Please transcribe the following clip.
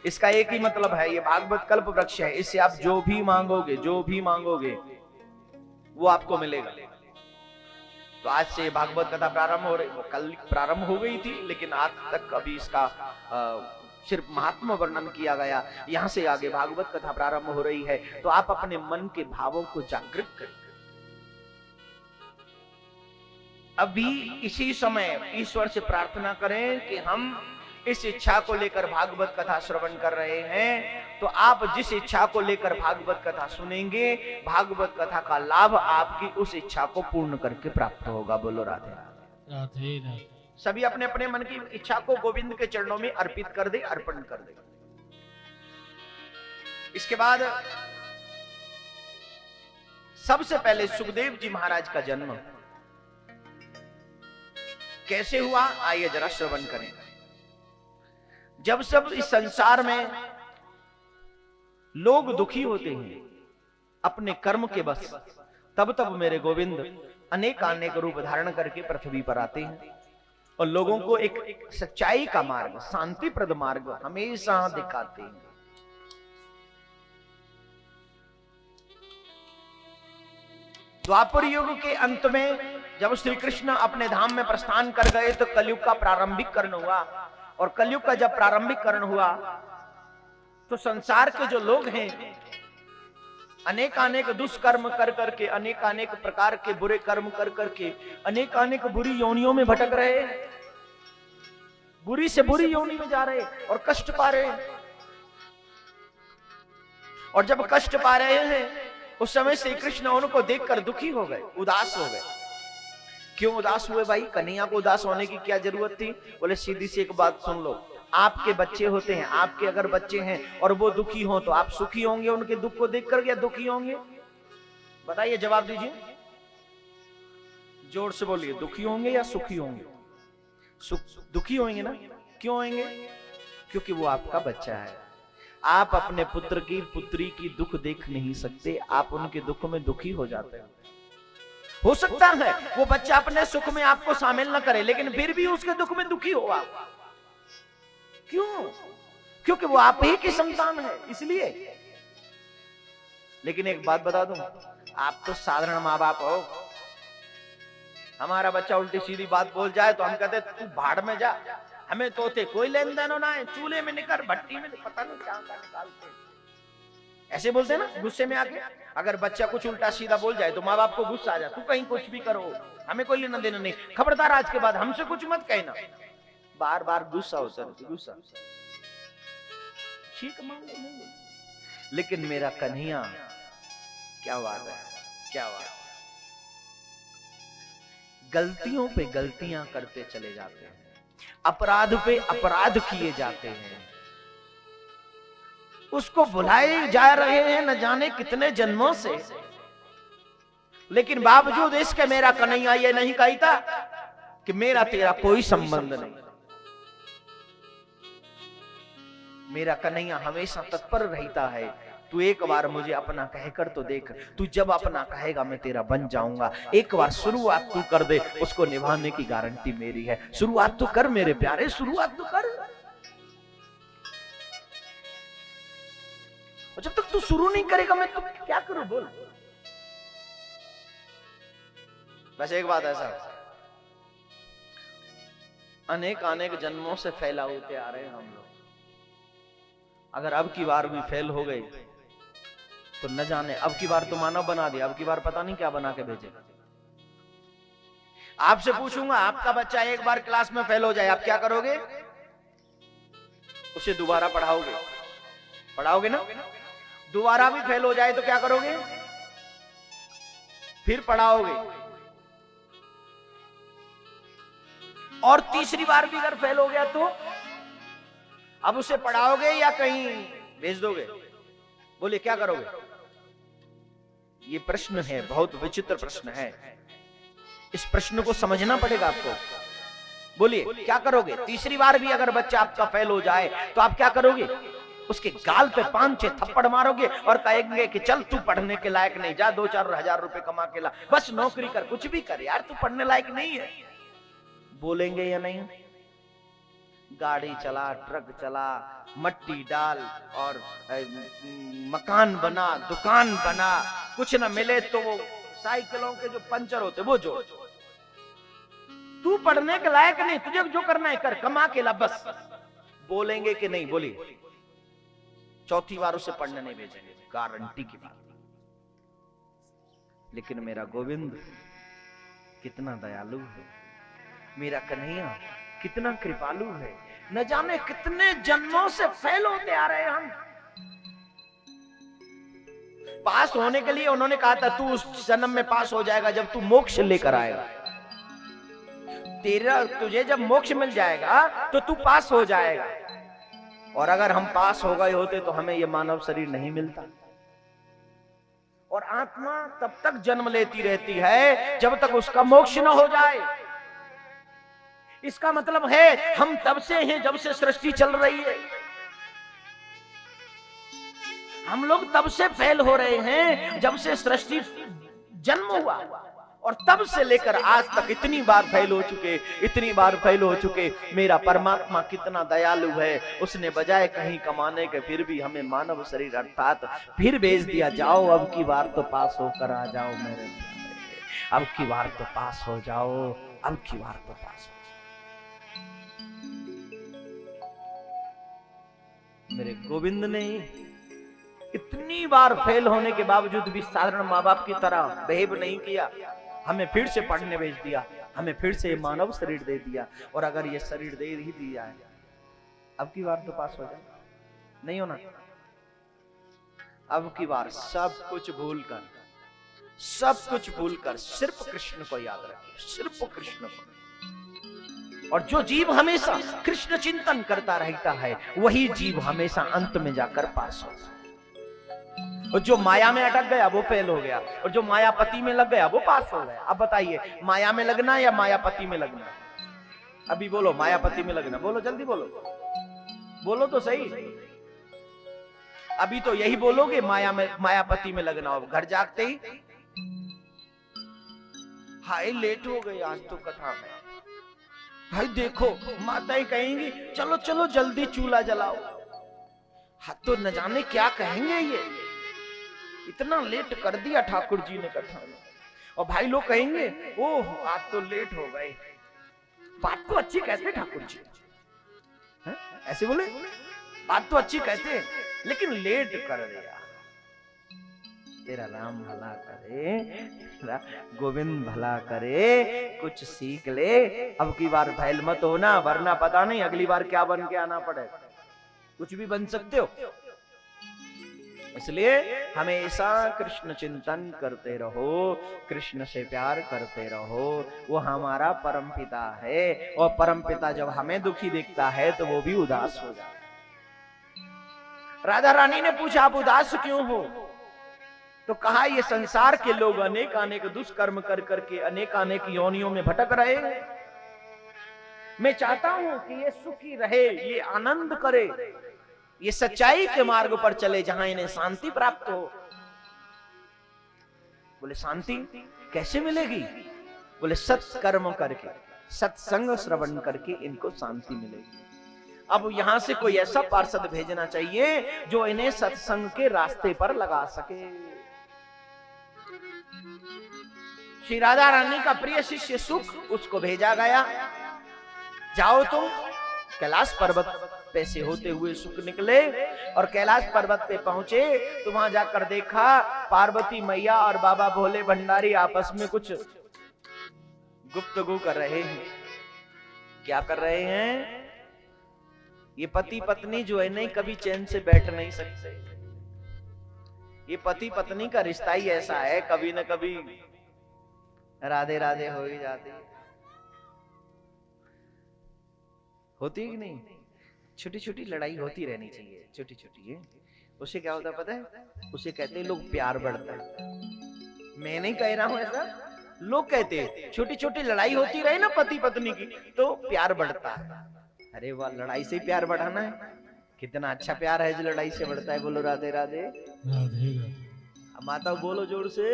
इसका एक ही मतलब है, ये भागवत कल्प वृक्ष है, इससे आप जो भी मांगोगे वो आपको मिलेगा। तो आज से भागवत कथा प्रारंभ हो रही, कल प्रारंभ हो गई थी, लेकिन आज तक अभी इसका सिर्फ महात्मा वर्णन किया गया। यहां से आगे भागवत कथा प्रारंभ हो रही है, तो आप अपने मन के भावों को जागृत करें। अभी इसी समय ईश्वर से प्रार्थना करें कि हम इस इच्छा को लेकर भागवत कथा श्रवण कर रहे हैं, तो आप जिस इच्छा को लेकर भागवत कथा सुनेंगे, भागवत कथा का लाभ आपकी उस इच्छा को पूर्ण करके प्राप्त होगा। बोलो राधे राधे राधे। सभी अपने अपने मन की इच्छा को गोविंद के चरणों में अर्पित कर दे, अर्पण कर दे। इसके बाद सबसे पहले सुखदेव जी महाराज का जन्म कैसे हुआ, आइए जरा श्रवण करें। जब सब इस संसार में लोग दुखी होते हैं अपने कर्म के बस, तब तब मेरे गोविंद अनेक अनेक रूप धारण करके पृथ्वी पर आते हैं और लोगों को एक सच्चाई का मार्ग, शांतिप्रद मार्ग हमेशा दिखाते हैं। द्वापर युग के अंत में जब श्री कृष्ण अपने धाम में प्रस्थान कर गए, तो कलयुग का प्रारंभिक कर्ण हुआ, और कलयुग का जब प्रारंभिक कर्ण हुआ तो संसार के जो लोग हैं अनेक दुष्कर्म कर करके, अनेक प्रकार के बुरे कर्म कर करके अनेक बुरी योनियों में भटक रहे, बुरी से बुरी योनि में जा रहे और कष्ट पा रहे हैं। और जब कष्ट पा रहे हैं उस समय श्री कृष्ण उनको देखकर दुखी हो गए, उदास हो गए। क्यों उदास हुए भाई? कन्हैया को उदास होने की क्या जरूरत थी? बोले सीधी सी एक बात सुन लो, आपके बच्चे होते हैं, आपके अगर बच्चे हैं और वो दुखी हो तो आप सुखी होंगे उनके दुख को देखकर, या दुखी होंगे? बताइए, जवाब दीजिए, जोर से बोलिए, दुखी होंगे या सुखी होंगे? दुखी होंगे ना। क्यों होंगे? क्योंकि वो आपका बच्चा है। आप अपने पुत्र की पुत्री की दुख देख नहीं सकते, आप उनके दुख में दुखी हो जाते हैं। हो सकता है वो बच्चा अपने सुख में आपको शामिल न करे, लेकिन फिर भी उसके दुख में दुखी हो आप। क्यों? क्योंकि वो आप ही की संतान है, इसलिए। लेकिन एक बात बता दूं, आप तो साधारण माँ बाप हो। हमारा बच्चा उल्टी सीधी बात बोल जाए तो हम कहते तू भाड़ में जा, हमें तोते कोई लेन देन ना है, चूल्हे में निकल, भट्टी में पता नहीं क्या निकालते, ऐसे बोलते हैं ना गुस्से में आके। अगर बच्चा कुछ उल्टा सीधा बोल जाए तो माँ बाप को गुस्सा आ जाए, तू कहीं कुछ भी करो, हमें कोई लेना देना नहीं, खबरदार आज के बाद हमसे कुछ मत कहना। बार बार गुस्सा होता है, गुस्सा ठीक मान नहीं। लेकिन मेरा कन्हैया, क्या बात है, क्या बात है, गलतियों पे गलतियां करते चले जाते हैं, अपराध पे अपराध किए जाते हैं, उसको भुलाए जा रहे हैं न जाने कितने जन्मों से। लेकिन बावजूद इसके मेरा कन्हैया ये नहीं कहता कि मेरा तेरा कोई संबंध नहीं। मेरा कन्हैया हमेशा तत्पर रहता है, तू एक बार मुझे अपना कहकर तो देख, तू जब अपना कहेगा मैं तेरा बन जाऊंगा। एक बार शुरुआत तू कर दे, उसको निभाने की गारंटी मेरी है। शुरुआत तो कर मेरे प्यारे, शुरुआत तो कर। और जब तक तू शुरू नहीं करेगा मैं तो क्या करूं, बोल। बस एक बात ऐसा, अनेक जन्मों से फैला होते आ रहे हैं हम लोग। अगर अब की बार भी फेल हो गए तो न जाने, अब की बार तो मानव बना दिया, अब की बार पता नहीं क्या बना के भेजेगा। आपसे पूछूंगा, आपका बच्चा एक बार क्लास में फेल हो जाए, आप क्या करोगे? उसे दोबारा पढ़ाओगे? पढ़ाओगे ना? दोबारा भी फेल हो जाए तो क्या करोगे? फिर पढ़ाओगे, और तीसरी बार भी अगर फेल हो गया तो अब उसे पढ़ाओगे या कहीं भेज दोगे? बोले क्या करोगे? ये प्रश्न है, बहुत विचित्र प्रश्न है, इस प्रश्न को समझना पड़ेगा आपको। बोलिए क्या करोगे? तीसरी बार भी अगर बच्चा आपका फेल हो जाए तो आप क्या करोगे? उसके गाल पे 5-6 थप्पड़ मारोगे और कहेंगे कि चल तू पढ़ने के लायक नहीं, जा 2-4 हजार रुपए कमा के ला, बस नौकरी कर, कुछ भी कर यार, तू पढ़ने लायक नहीं है। बोलेंगे या नहीं? गाड़ी चला, ट्रक चला, मट्टी डाल और मकान बना, दुकान बना, कुछ न मिले तो वो साइकिलों के जो पंचर होते वो जोड़। तू पढ़ने के लायक नहीं, तुझे जो करना है कर, कमा के ला बस। बोलेंगे कि नहीं? बोलिए। चौथी बार उसे पढ़ने नहीं भेजेंगे, गारंटी की बात। लेकिन मेरा गोविंद कितना दयालु है, मेरा कन्हैया कितना कृपालु है। न जाने कितने जन्मों से फेल होते आ रहे हैं हम। पास होने के लिए उन्होंने कहा था तू उस जन्म में पास हो जाएगा जब तू मोक्ष लेकर आएगा। तुझे जब मोक्ष मिल जाएगा तो तू पास हो जाएगा। और अगर हम पास हो गए होते तो हमें यह मानव शरीर नहीं मिलता। और आत्मा तब तक जन्म लेती रहती है जब तक उसका मोक्ष न हो जाए। इसका मतलब है हम तब से हैं जब से सृष्टि चल रही है। हम लोग तब से फेल हो रहे हैं जब से सृष्टि जन्म हुआ। और तब से लेकर आज तक इतनी बार फेल हो चुके, इतनी बार फेल हो चुके। मेरा परमात्मा कितना दयालु है, उसने बजाय कहीं कमाने के फिर भी हमें मानव शरीर अर्थात फिर भेज दिया। जाओ अब की बार तो पास होकर आ जाओ मेरे, अब की बार तो पास हो जाओ, अब की बार तो पास हो जाओ। मेरे गोविंद ने इतनी बार फेल होने के बावजूद भी साधारण माँ बाप की तरह बिहेव नहीं किया। हमें फिर से पढ़ने भेज दिया, हमें फिर से मानव शरीर दे दिया। और अगर ये शरीर दे ही दिया है, अब की बार तो पास हो जाए, नहीं होना। अब की बार सब कुछ भूलकर, सब कुछ भूलकर सिर्फ कृष्ण को याद रखिए, सिर्फ कृष्ण को। और जो जीव हमेशा कृष्ण चिंतन करता रहता है वही जीव हमेशा अंत में जाकर पास होता है। और जो माया में अटक गया वो फेल हो गया, और जो मायापति में लग गया वो पास हो गया। अब बताइए माया में लगना या मायापति में लगना? अभी बोलो मायापति में लगना, बोलो जल्दी बोलो, बोलो तो सही। अभी तो यही बोलोगे माया में, मायापति में लगना हो। घर जागते ही हाय लेट हो गई आज तो कथा में, भाई देखो माताएं कहेंगी चलो चलो जल्दी चूल्हा जलाओ। हाँ तो न जाने क्या कहेंगे, ये इतना लेट कर दिया ठाकुर जी ने कथा में। और भाई लोग कहेंगे ओह आज तो लेट हो गए। बात तो अच्छी कहते ठाकुर जी, है? ऐसे बोले बात तो अच्छी कहते लेकिन लेट कर दिया। तेरा राम भला करे, तेरा गोविंद भला करे, कुछ सीख ले। अब की बार फैल मत होना, वरना पता नहीं अगली बार क्या बन के आना पड़े। कुछ भी बन सकते हो। इसलिए हमेशा कृष्ण चिंतन करते रहो, कृष्ण से प्यार करते रहो। वो हमारा परम पिता है, और परम पिता जब हमें दुखी देखता है तो वो भी उदास हो जाता है। राधा रानी ने पूछा आप उदास क्यों हो? तो कहा ये संसार के लोग अनेक अनेक दुष्कर्म कर करके अनेक अनेक योनियों में भटक रहे हैं। मैं चाहता हूं कि ये सुखी रहे, ये आनंद करे, ये सच्चाई के मार्ग पर चले जहां इन्हें शांति प्राप्त हो। बोले शांति कैसे मिलेगी? बोले सत्कर्म करके, सत्संग श्रवण करके इनको शांति मिलेगी। अब यहां से कोई ऐसा पार्षद भेजना चाहिए जो इन्हें सत्संग के रास्ते पर लगा सके। श्री राधा रानी का प्रिय शिष्य सुख, उसको भेजा गया। जाओ तुम कैलाश पर्वत पे से होते हुए सुख निकले और कैलाश पर्वत पे पहुंचे तो वहां जाकर देखा पार्वती मैया और बाबा भोले भंडारी आपस में कुछ गुफ्तगू कर रहे हैं। क्या कर रहे हैं? ये पति पत्नी जो है नहीं कभी चैन से बैठ नहीं सकते। ये पति पत्नी का रिश्ता ही ऐसा है, कभी न कभी राधे राधे हो ही जाती है। होती है कि नहीं? छोटी छोटी लड़ाई होती रहनी चाहिए, छोटी छोटी है। उससे क्या होता है पता है? उसे कहते हैं लोग प्यार बढ़ता है। मैं नहीं कह रहा हूं ऐसा, लोग कहते हैं छोटी छोटी लड़ाई होती रहे ना पति पत्नी की तो प्यार बढ़ता है। अरे वाह, लड़ाई से ही प्यार बढ़ाना है? कितना अच्छा प्यार है जो लड़ाई से बढ़ता है। बोलो राधे राधे। राधे राधे। माता बोलो जोर से।